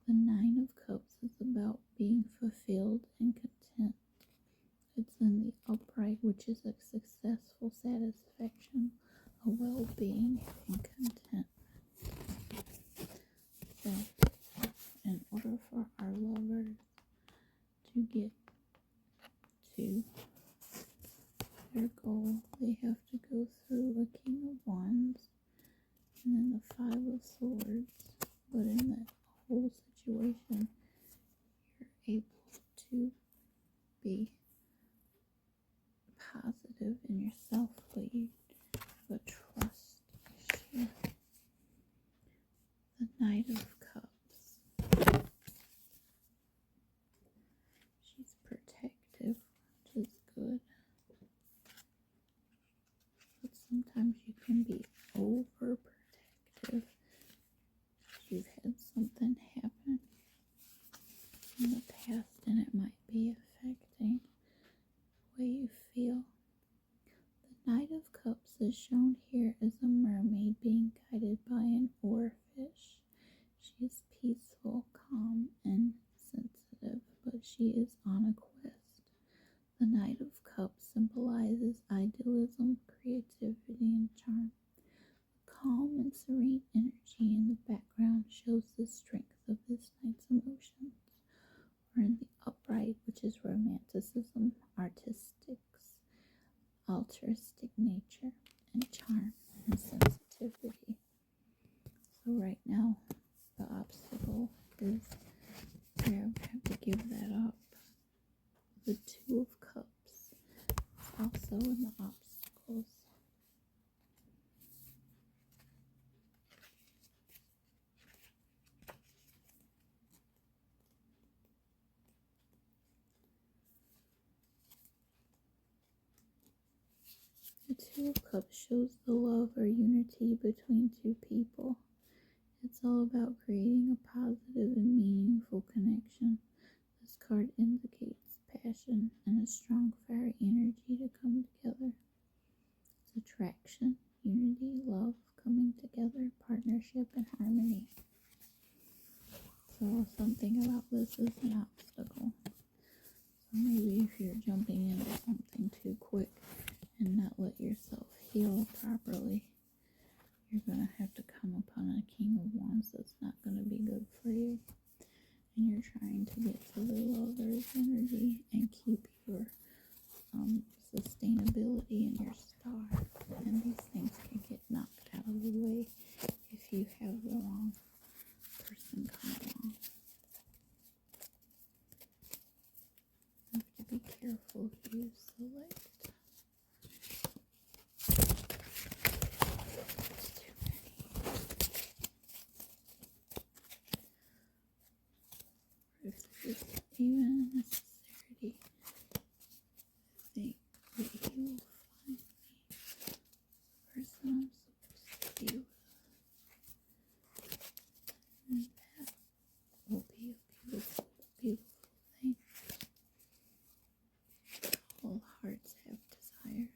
The Nine of Cups is about being fulfilled and content. It's in the upright, which is a successful satisfaction, a well-being, and content. So, in order for our lovers to get to their goal, they have to go through a King of Wands and then the Five of Swords. But in that whole situation, you're able to be positive in yourself, but you have a trust issue. The Knight of Cups. She's protective, which is good. But sometimes you can be overprotective. You've had something happen in the past and it might be affecting the way you feel. The Knight of Cups is shown here as a mermaid being guided by an oarfish. She is peaceful, calm, and sensitive, but she is on a quest. The Knight of Cups symbolizes idealism, creativity, and charm. The calm and serene energy in the background shows the strength of this knight's emotions. Or in the upright, which is romanticism, altruistic nature, and charm and sensitivity. So right now, the obstacle is where I have to give that up. The Two of Cups is also in the obstacles. The Two of Cups shows the love or unity between two people. It's all about creating a positive and meaningful connection. This card indicates passion and a strong fire energy to come together. It's attraction, unity, love, coming together, partnership, and harmony. So something about this is an obstacle. So maybe if you're jumping into something too quick and not let yourself heal properly, you're going to have to come upon a King of Wands that's not going to be good for you. And you're trying to get to the lover's energy and keep your sustainability in your star. And these things can get knocked out of the way if you have the wrong person come along. You have to be careful who you select. If there's even a necessity, I think that you will find me the person I'm supposed to be with. And that will be a beautiful, beautiful thing. All hearts have desires.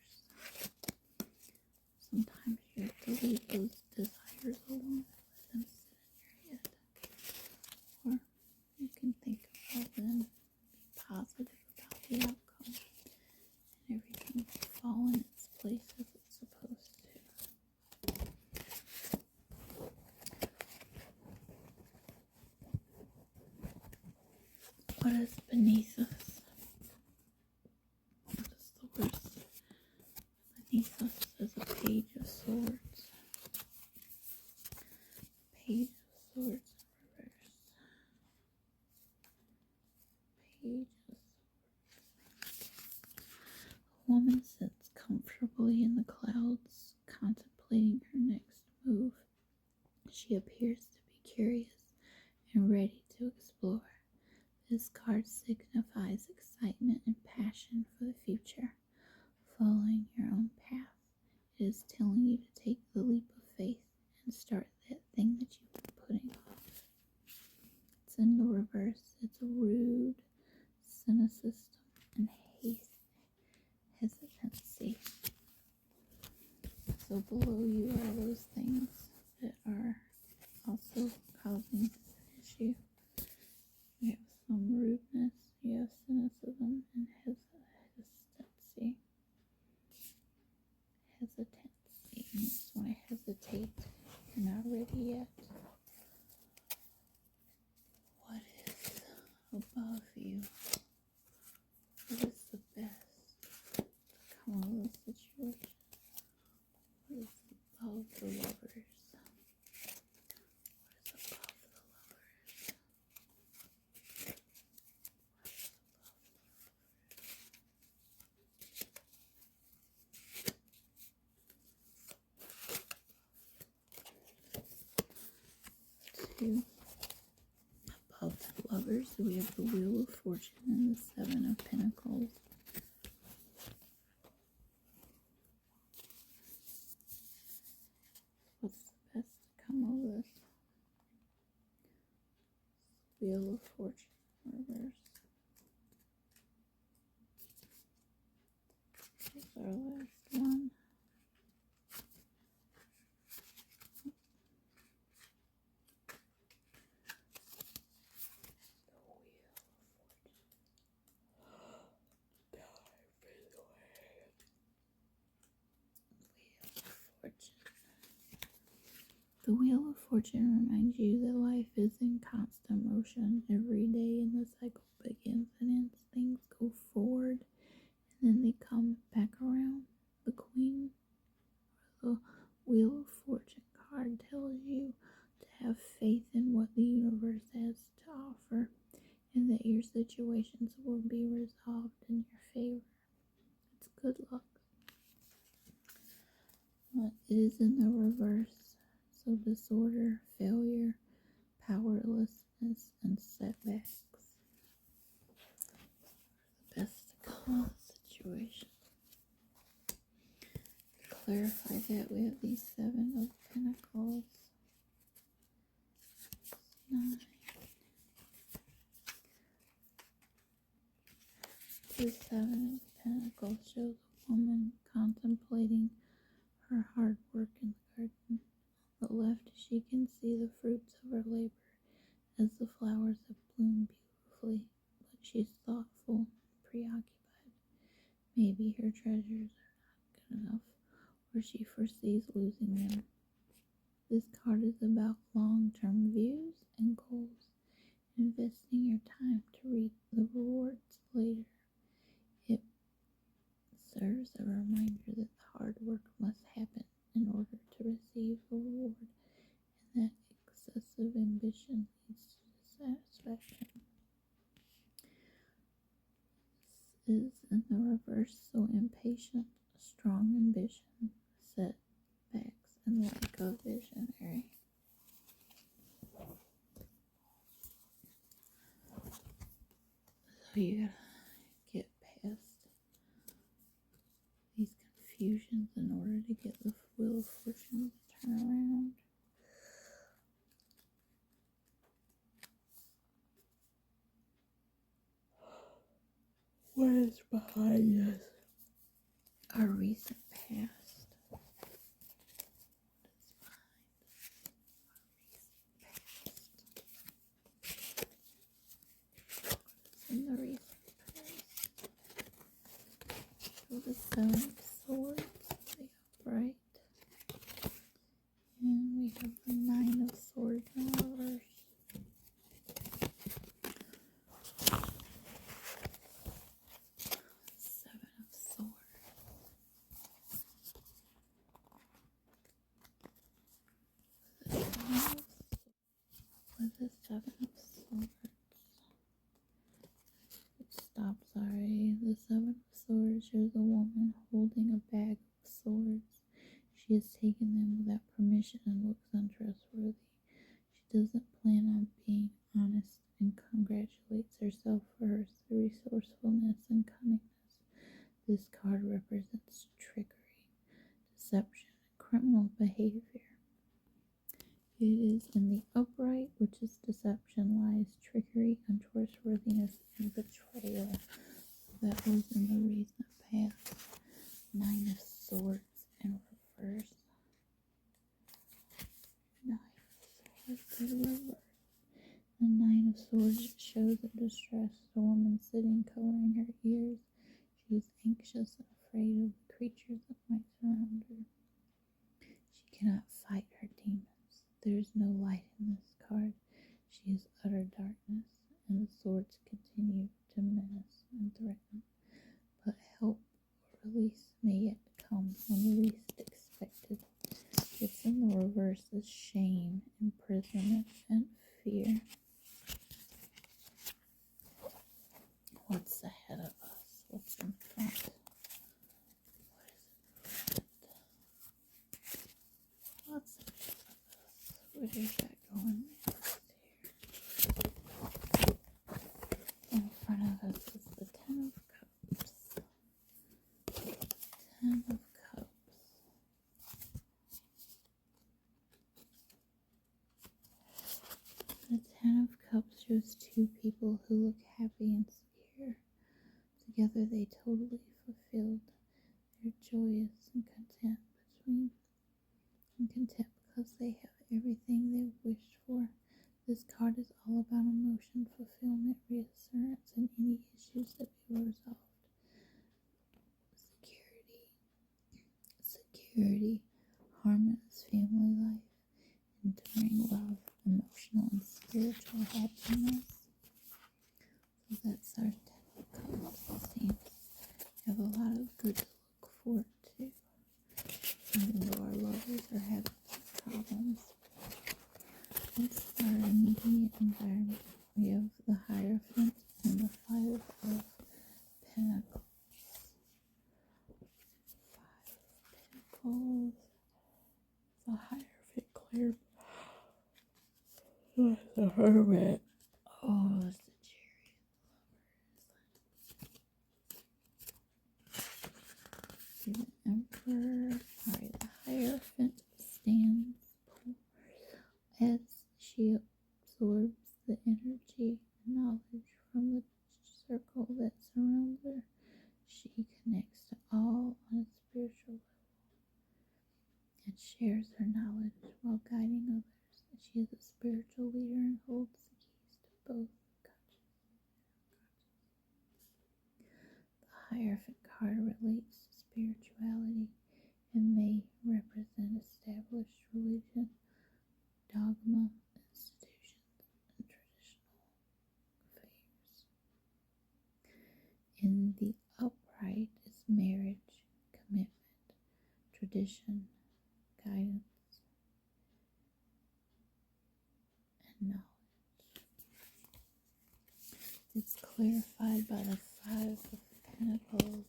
Sometimes you have to leave those desires alone and let them sit in your head. Or you can think about them, be positive about the outcome, and everything will fall in its place as it's supposed to. What is beneath us? What is the worst? Beneath us is a Page of Swords. Page of Swords in reverse. Page of Swords. A woman sits comfortably in the clouds, contemplating her next move. She appears to be curious and ready to explore. This card signifies excitement and passion yet. What is above you? What is the best to come out of the situation? What is above the lovers? What is above the lovers? Two. Above the lovers, we have the Wheel of Fortune and the Seven of Pentacles. What's the best to come of this? Wheel of Fortune reverse. Here's our last one. The Wheel of Fortune reminds you that life is in constant motion. Every day in the cycle begins and ends. Things go forward and then they come back around. The Queen, or the Wheel of Fortune card, tells you to have faith in what the universe has to offer and that your situations will be resolved in your favor. It's good luck. It is in the reverse, so disorder, failure, powerlessness, and setbacks. The best to come out of the situation. To clarify that, we have the Seven of Pentacles. 9. The Seven of Pentacles shows a woman contemplating her hard work in the garden. On the left, she can see the fruits of her labor as the flowers have bloomed beautifully, but she's thoughtful and preoccupied. Maybe her treasures are not good enough, or she foresees losing them. This card is about long-term views and goals, investing your time to reap the rewards later. It serves a reminder that the hard work must happen in order to receive a reward, and that excessive ambition leads to dissatisfaction. This is in the reverse, so impatient, strong ambition, setbacks, and lack of visionary. So you gotta get past these confusions in order to get the Wheel of Fortune to turn around. What is behind us? Our recent past. What is behind our recent past? What is in the recent past? So the Seven of Swords, the upright. And we have the Nine of Swords in reverse. Seven of Swords. With the Seven of Swords. Stop, sorry. The Seven of Swords shows a woman holding a bag of swords. She has taken them without permission and looks untrustworthy. She doesn't plan on being honest and congratulates herself for her resourcefulness and cunningness. This card represents trickery, deception, and criminal behavior. It is in the upright, which is deception, lies, trickery, untrustworthiness, and betrayal. That was in the recent past. Nine of Swords in reverse. Nine of Swords in reverse. The Nine of Swords shows a distressed woman sitting, covering her ears. She is anxious and afraid of the creatures that might surround her. She cannot fight her demons. There's release may yet come when you least expected. It's in the reverse is shame, imprisonment, and fear. What's ahead of us? What's in front? What's in front of us? Where is that going next here? In front of us is the Ten of Cups. Ten of Cups. The Ten of Cups shows two people who look happy and secure. Together they totally fulfilled. They're joyous and content because they have everything they've wished for. This card is all about emotion, fulfillment, reassurance, and any issues that be resolved. Security, harmonious family life, enduring love, emotional and spiritual happiness. So that's our Ten of Cups. It seems we have a lot of good to look forward to, even though our lovers are having some problems. What's our immediate environment? We have the Hierophant and the Five of Pentacles. The Hierophant clear. The Hermit. Oh, it's the Chariot. See the Emperor. Alright, the Hierophant stands as she absorbs the energy and knowledge from the circle that surrounds her. She connects to all on a spiritual level and shares her knowledge while guiding others. She is a spiritual leader and holds the keys to both conscious and unconscious. The Hierophant card relates to spirituality and may represent established religion, dogma, institutions, and traditional affairs. In the upright is marriage, commitment, tradition, guidance, and knowledge. It's clarified by the Five of Pentacles.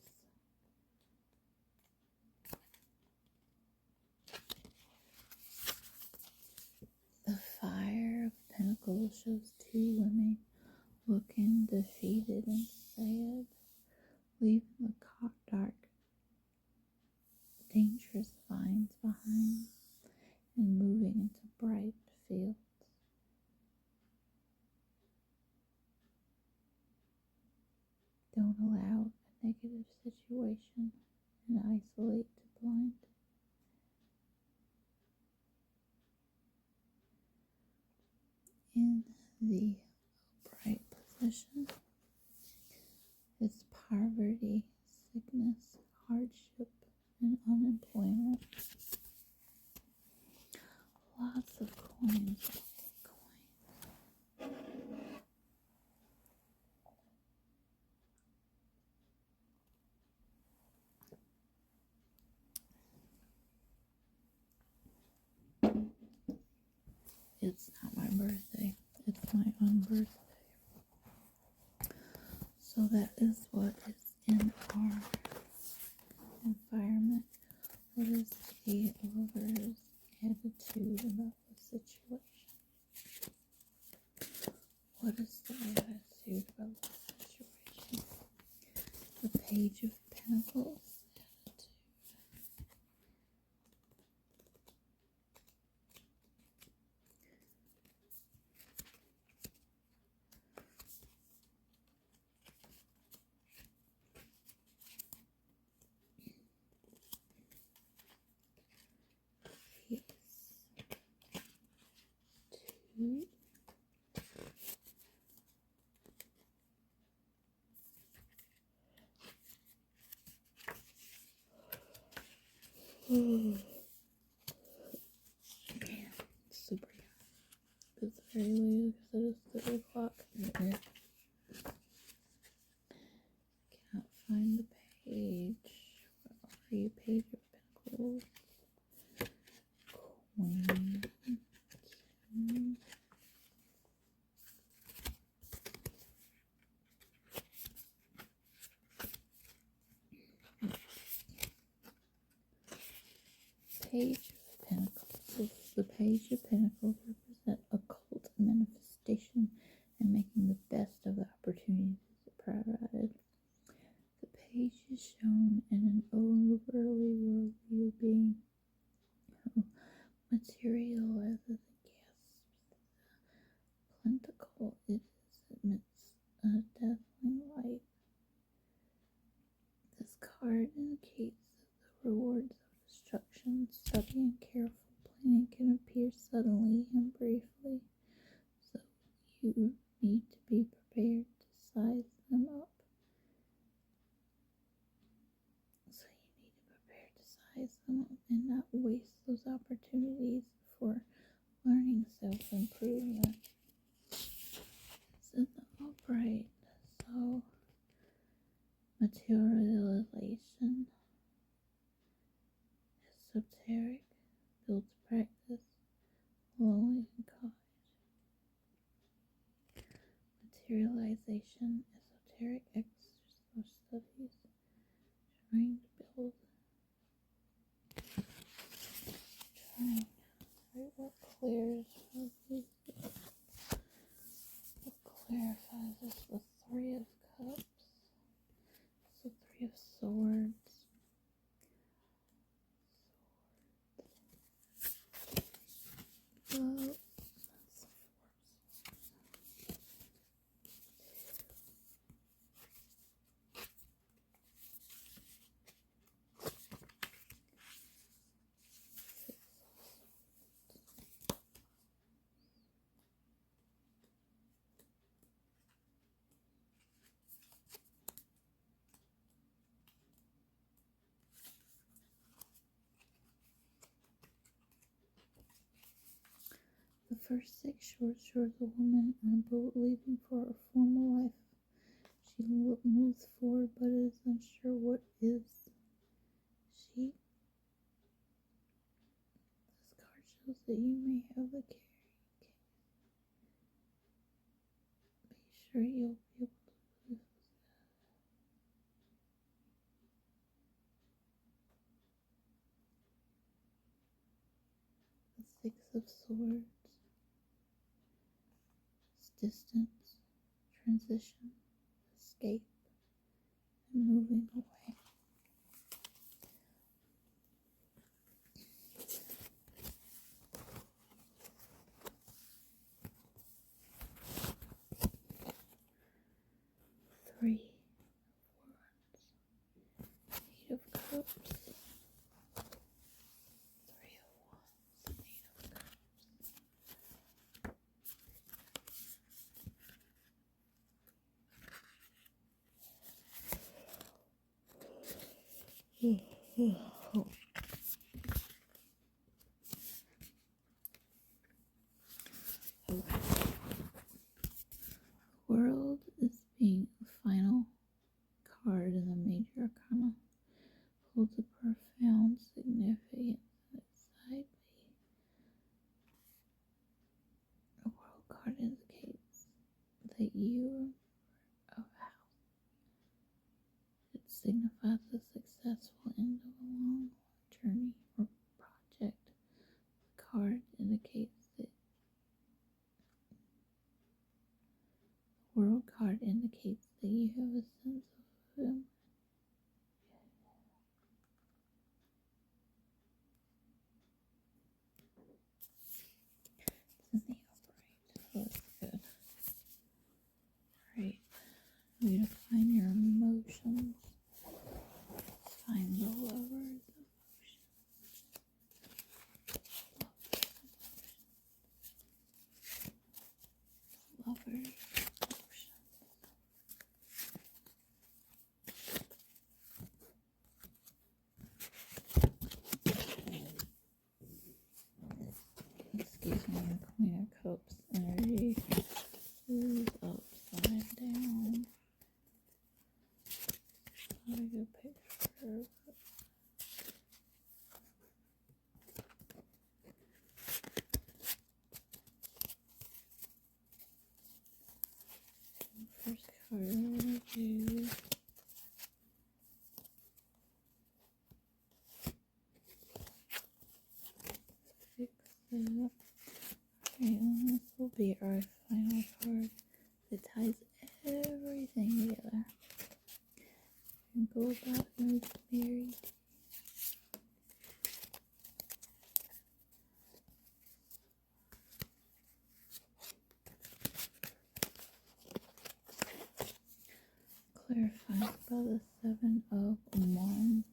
The Fire of Pentacles shows two women looking defeated and sad, leaving the dark, dangerous vines behind and moving into bright fields. Don't allow a negative situation and isolate to blind. In the upright position is poverty, sickness, hardship, and unemployment. Lots of coins. It's not my birthday. It's my unbirthday. So that is what is in our environment. What is the lover's attitude about the situation? What is the attitude about the situation? The Page of Pentacles. Super young. It's very late because it is 3 o'clock. Cannot find the page. 3, Page of Pentacles, Queen, King, Page of Pentacles. The Page of Pentacles represent occult manifestation and making the best of the opportunities it provided. The page is shown in an overly worldly being who materializes and gasps. Pentacle, it emits a dazzling light. This card indicates that the rewards of destruction, study, and careful planning can appear suddenly and briefly, so you need to be prepared to size them up. And not waste those opportunities for learning self-improvement. It's in the upright, so materialization, esoteric, builds practice, lonely and cause. Materialization, esoteric exercise studies, trying to build, trying. Right, what clears for this? What clarifies this? The Three of Cups. So Three of Swords. Love. The first 6 shorts shows a woman on a boat leaving for a formal life. She moves forward but is unsure what is she. This card shows that you may have the carrying case. Be sure you'll be able to lose the Six of Swords. Distance, transition, escape, and moving away. Three of Wands, Eight of Cups, Three of Wands, Eight of Cups. The World is being a final card in the Major Arcana. Holds a profound significance inside me. The World card indicates that you are of house. It signifies a successful end of a long one. that. Alright, this will be our final card that ties everything together. And go about Rosemary. Clarified by the Seven of Wands.